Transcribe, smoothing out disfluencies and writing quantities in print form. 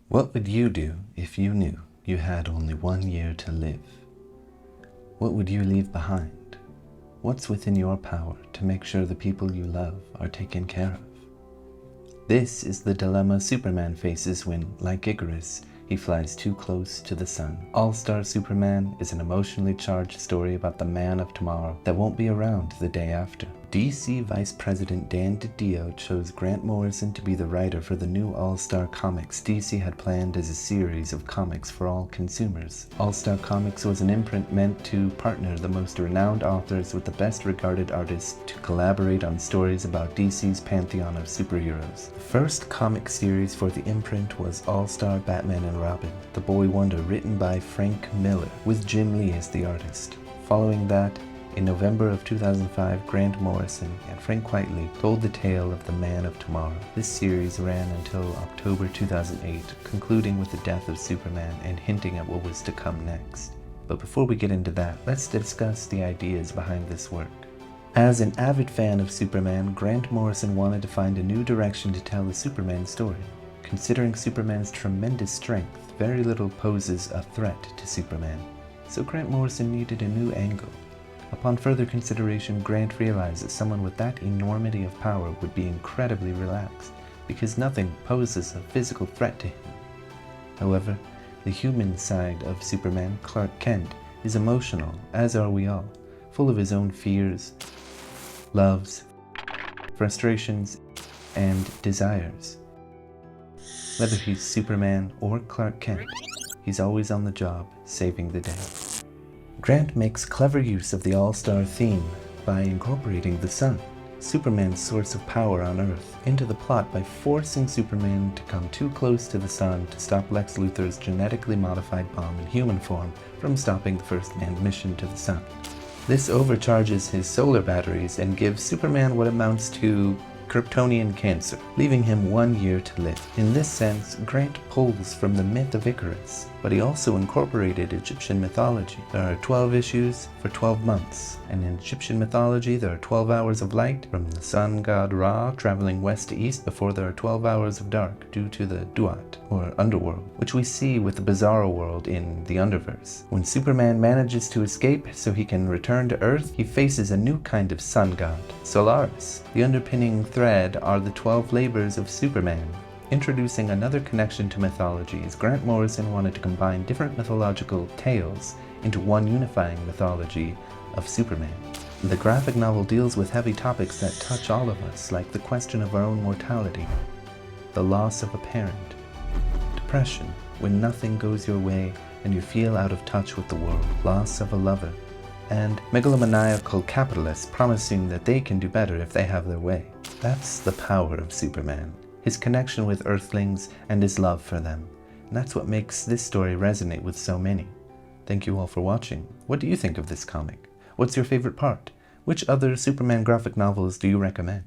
What would you do if you knew you had only 1 year to live? What would you leave behind? What's within your power to make sure the people you love are taken care of? This is the dilemma Superman faces when, like Icarus, he flies too close to the sun. All-Star Superman is an emotionally charged story about the man of tomorrow that won't be around the day after. DC Vice President Dan DiDio chose Grant Morrison to be the writer for the new All-Star Comics DC had planned as a series of comics for all consumers. All-Star Comics was an imprint meant to partner the most renowned authors with the best regarded artists to collaborate on stories about DC's pantheon of superheroes. The first comic series for the imprint was All-Star Batman and Robin, The Boy Wonder, written by Frank Miller, with Jim Lee as the artist. Following that, in November of 2005, Grant Morrison and Frank Whiteley told the tale of the Man of Tomorrow. This series ran until October 2008, concluding with the death of Superman and hinting at what was to come next. But before we get into that, let's discuss the ideas behind this work. As an avid fan of Superman, Grant Morrison wanted to find a new direction to tell the Superman story. Considering Superman's tremendous strength, very little poses a threat to Superman, so Grant Morrison needed a new angle. Upon further consideration, Grant realized that someone with that enormity of power would be incredibly relaxed, because nothing poses a physical threat to him. However, the human side of Superman, Clark Kent, is emotional, as are we all, full of his own fears, loves, frustrations, and desires. Whether he's Superman or Clark Kent, he's always on the job, saving the day. Grant makes clever use of the All-Star theme by incorporating the sun, Superman's source of power on Earth, into the plot by forcing Superman to come too close to the sun to stop Lex Luthor's genetically modified bomb in human form from stopping the first manned mission to the sun. This overcharges his solar batteries and gives Superman what amounts to Kryptonian cancer, leaving him 1 year to live. In this sense, Grant pulls from the myth of Icarus, but he also incorporated Egyptian mythology. There are 12 issues for 12 months, and in Egyptian mythology there are 12 hours of light from the sun god Ra traveling west to east before there are 12 hours of dark due to the Duat, or underworld, which we see with the Bizarro world in the Underverse. When Superman manages to escape so he can return to Earth, he faces a new kind of sun god, Solaris. The underpinning thread are the 12 labors of Superman. Introducing another connection to mythology, as Grant Morrison wanted to combine different mythological tales into one unifying mythology of Superman. The graphic novel deals with heavy topics that touch all of us, like the question of our own mortality, the loss of a parent, depression when nothing goes your way and you feel out of touch with the world, loss of a lover, and megalomaniacal capitalists promising that they can do better if they have their way. That's the power of Superman, his connection with Earthlings and his love for them. And that's what makes this story resonate with so many. Thank you all for watching. What do you think of this comic? What's your favorite part? Which other Superman graphic novels do you recommend?